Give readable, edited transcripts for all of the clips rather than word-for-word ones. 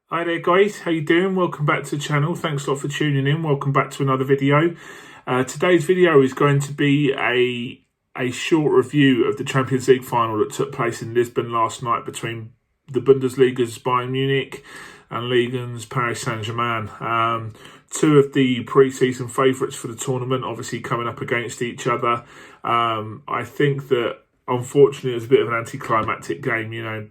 Hi there guys, how you doing? Welcome back to the channel. Thanks a lot for tuning in. Welcome back to another video. Today's video is going to be a short review of the Champions League final that took place in Lisbon last night between the Bundesliga's Bayern Munich and Ligue 1's Paris Saint-Germain. Two of the pre-season favourites for the tournament, obviously coming up against each other. I think that unfortunately it was a bit of an anticlimactic game,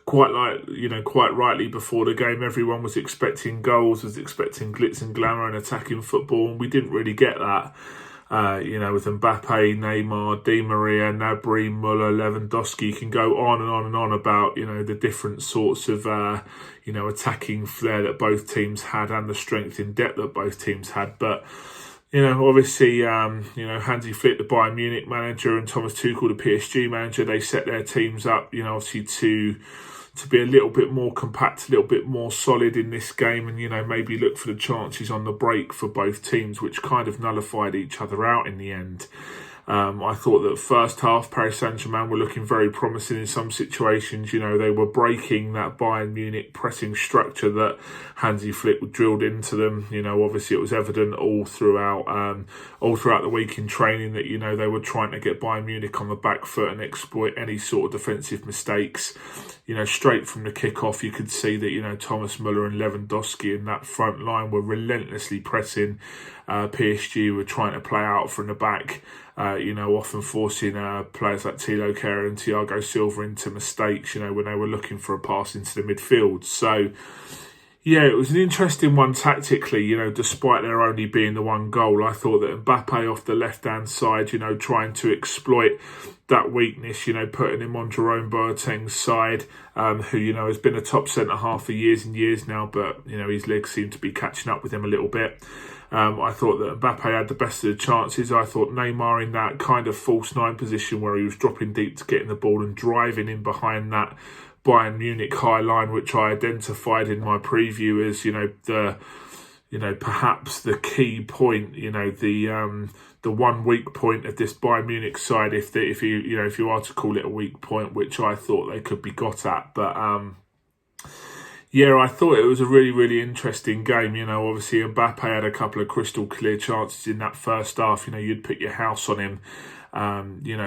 quite rightly before the game, everyone was expecting goals, was expecting glitz and glamour and attacking football, and we didn't really get that. With Bappe, Neymar, Di Maria, Gnabry, Muller, Lewandowski, you can go on and on and on about, the different sorts of, attacking flair that both teams had and the strength in depth that both teams had. But obviously, Hansi Flick, the Bayern Munich manager, and Thomas Tuchel, the PSG manager, they set their teams up, obviously to be a little bit more compact, a little bit more solid in this game, and maybe look for the chances on the break for both teams, which kind of nullified each other out in the end. I thought that first half, Paris Saint-Germain were looking very promising in some situations. They were breaking that Bayern Munich pressing structure that Hansi Flick drilled into them. Obviously it was evident all throughout the week in training that, they were trying to get Bayern Munich on the back foot and exploit any sort of defensive mistakes. Straight from the kickoff, you could see that, Thomas Muller and Lewandowski in that front line were relentlessly pressing. PSG were trying to play out from the back, often forcing players like Thiago and Thiago Silva into mistakes, when they were looking for a pass into the midfield. So, yeah, it was an interesting one tactically, despite there only being the one goal. I thought that Bappe off the left-hand side, trying to exploit that weakness, putting him on Jerome Boateng's side, who, has been a top centre-half for years and years now, but, his legs seem to be catching up with him a little bit. I thought that Bappe had the best of the chances. I thought Neymar in that kind of false nine position where he was dropping deep to getting the ball and driving in behind that Bayern Munich high line, which I identified in my preview as, perhaps the key point, the one weak point of this Bayern Munich side, if you are to call it a weak point, which I thought they could be got at. But yeah, I thought it was a really, really interesting game. Obviously Bappe had a couple of crystal clear chances in that first half. You'd put your house on him,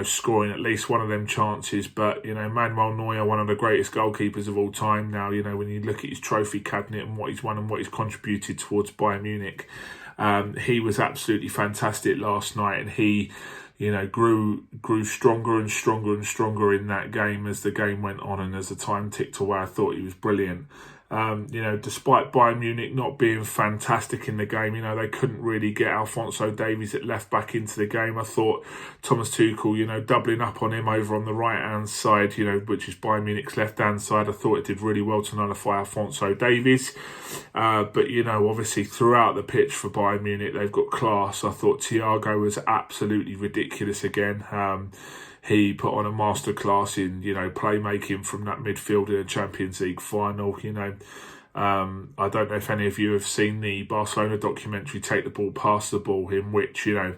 scoring at least one of them chances. But, Manuel Neuer, one of the greatest goalkeepers of all time now, when you look at his trophy cabinet and what he's won and what he's contributed towards Bayern Munich, he was absolutely fantastic last night, and he grew stronger and stronger and stronger in that game as the game went on and as the time ticked away. I thought he was brilliant. Despite Bayern Munich not being fantastic in the game, they couldn't really get Alphonso Davies at left back into the game. I thought Thomas Tuchel, doubling up on him over on the right-hand side, which is Bayern Munich's left-hand side, I thought it did really well to nullify Alphonso Davies. But, obviously throughout the pitch for Bayern Munich, they've got class. I thought Thiago was absolutely ridiculous again. He put on a masterclass in, playmaking from that midfield in a Champions League final. I don't know if any of you have seen the Barcelona documentary, Take the Ball, Pass the Ball, in which, a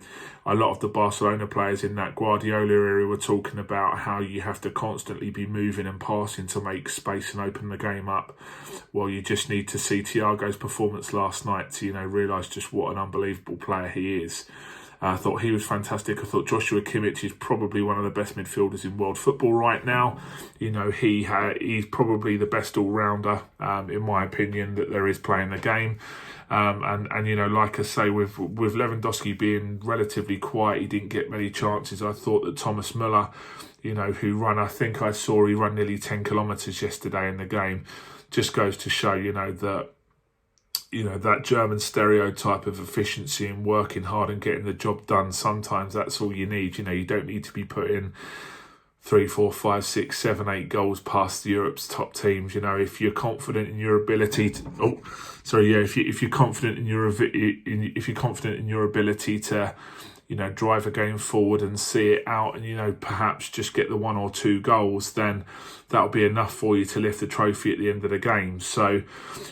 lot of the Barcelona players in that Guardiola era were talking about how you have to constantly be moving and passing to make space and open the game up. Well, you just need to see Thiago's performance last night to, realise just what an unbelievable player he is. I thought he was fantastic. I thought Joshua Kimich is probably one of the best midfielders in world football right now. He's probably the best all-rounder, in my opinion, that there is playing the game. And like I say, with Lewandowski being relatively quiet, he didn't get many chances. I thought that Thomas Muller, who he ran nearly 10 kilometres yesterday in the game, just goes to show, that German stereotype of efficiency and working hard and getting the job done. Sometimes that's all you need. You don't need to be putting 3, 4, 5, 6, 7, 8 goals past Europe's top teams. If you're confident in your ability to, if you're confident in your ability to, drive a game forward and see it out and, perhaps just get the 1 or 2 goals, then that'll be enough for you to lift the trophy at the end of the game. So,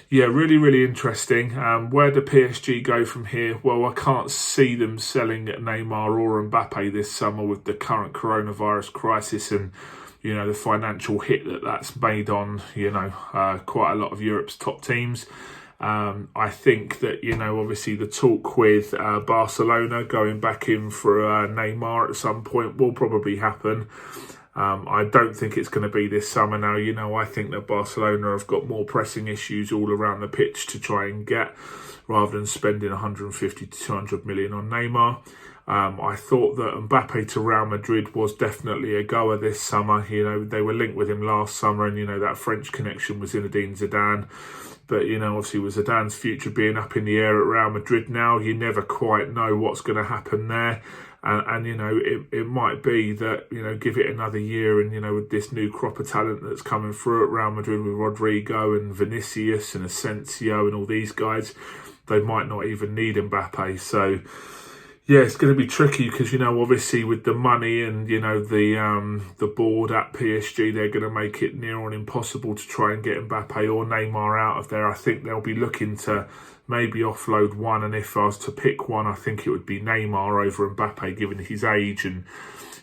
yeah, really, really interesting. Where do PSG go from here? Well, I can't see them selling Neymar or Bappe this summer with the current coronavirus crisis and you know, the financial hit that's made on, you know, quite a lot of Europe's top teams. I think that, you know, obviously the talk with Barcelona going back in for Neymar at some point will probably happen. I don't think it's going to be this summer now. You know, I think that Barcelona have got more pressing issues all around the pitch to try and get, rather than spending 150 to 200 million on Neymar. I thought that Bappe to Real Madrid was definitely a goer this summer. You know, they were linked with him last summer, and, you know, that French connection was Zinedine Zidane. But, you know, obviously with Zidane's future being up in the air at Real Madrid now, you never quite know what's going to happen there. And you know, it might be that, you know, give it another year, and, you know, with this new crop of talent that's coming through at Real Madrid with Rodrigo and Vinicius and Asensio and all these guys, they might not even need Mbappe. So, yeah, it's going to be tricky because, you know, obviously with the money and, you know, the board at PSG, they're going to make it near on impossible to try and get Mbappe or Neymar out of there. I think they'll be looking to maybe offload one, and if I was to pick one, I think it would be Neymar over Mbappe, given his age and,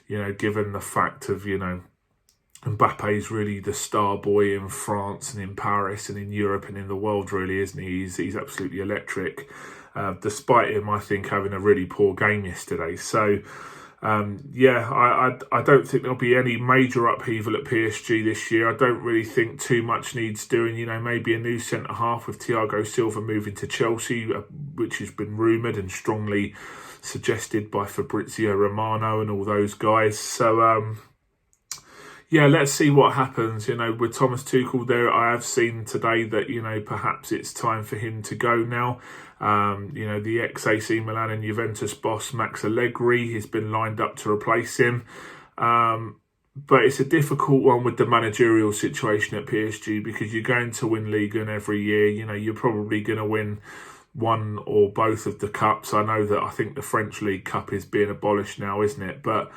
you know, given the fact of, you know, Mbappe is really the star boy in France and in Paris and in Europe and in the world, really, isn't he? He's absolutely electric. Despite him, I think, having a really poor game yesterday. So, yeah, I don't think there'll be any major upheaval at PSG this year. I don't really think too much needs doing. You know, maybe a new centre-half with Thiago Silva moving to Chelsea, which has been rumoured and strongly suggested by Fabrizio Romano and all those guys. So, yeah, let's see what happens. You know, with Thomas Tuchel there, I have seen today that, you know, perhaps it's time for him to go now. You know, the ex-AC Milan and Juventus boss, Max Allegri, has been lined up to replace him. But it's a difficult one with the managerial situation at PSG, because you're going to win Ligue 1 every year. You know, you're probably going to win one or both of the cups. I think the French League Cup is being abolished now, isn't it? But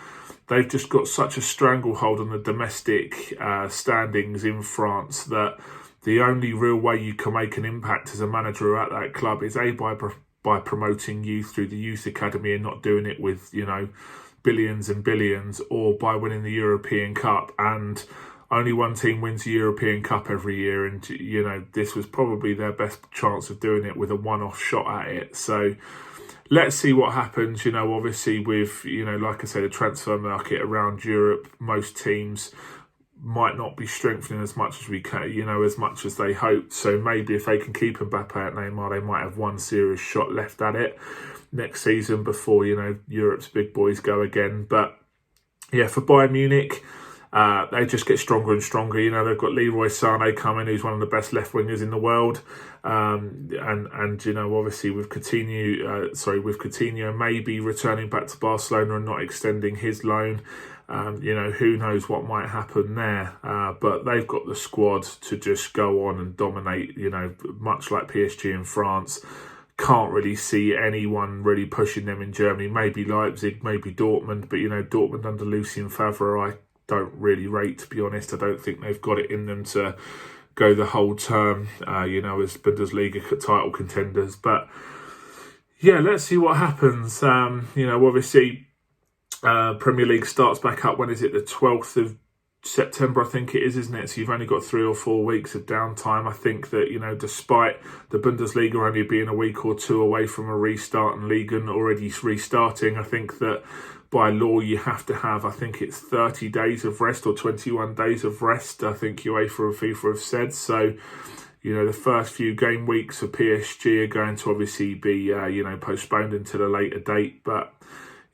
they've just got such a stranglehold on the domestic standings in France that the only real way you can make an impact as a manager at that club is by promoting youth through the youth academy and not doing it with, you know, billions and billions, or by winning the European Cup. And only one team wins the European Cup every year, and, you know, this was probably their best chance of doing it with a one-off shot at it. So let's see what happens. You know, obviously with, you know, like I say, the transfer market around Europe, most teams might not be strengthening as much as we can, you know, as much as they hoped. So maybe if they can keep Mbappe at Neymar, they might have one serious shot left at it next season before, you know, Europe's big boys go again. But yeah, for Bayern Munich, they just get stronger and stronger. You know, they've got Leroy Sané coming, who's one of the best left wingers in the world, and you know, obviously with Coutinho maybe returning back to Barcelona and not extending his loan. You know, who knows what might happen there. But they've got the squad to just go on and dominate. You know, much like PSG in France. Can't really see anyone really pushing them in Germany. Maybe Leipzig, maybe Dortmund, but, you know, Dortmund under Lucien Favre, I don't really rate, to be honest. I don't think they've got it in them to go the whole term, you know, as Bundesliga title contenders. But yeah, let's see what happens. You know, obviously, Premier League starts back up. When is it? The 12th of September, I think it is, isn't it? So you've only got 3 or 4 weeks of downtime. I think that, you know, despite the Bundesliga only being a week or two away from a restart and Ligue 1 already restarting, I think that by law you have to have, I think it's 30 days of rest or 21 days of rest, I think UEFA and FIFA have said. So, you know, the first few game weeks of PSG are going to obviously be, you know, postponed until a later date. But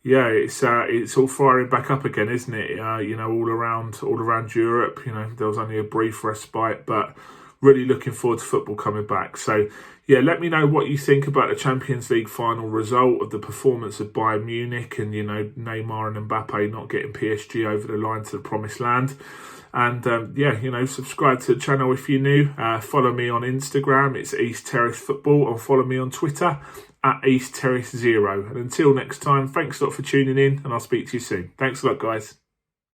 yeah, it's all firing back up again, isn't it? You know, all around Europe. You know, there was only a brief respite, but really looking forward to football coming back. So yeah, let me know what you think about the Champions League final result, of the performance of Bayern Munich, and, you know, Neymar and Mbappe not getting PSG over the line to the promised land. And yeah, you know, subscribe to the channel if you're new. Follow me on Instagram, it's East Terrace Football, or follow me on Twitter at East Terrace 0. And until next time, thanks a lot for tuning in, and I'll speak to you soon. Thanks a lot, guys.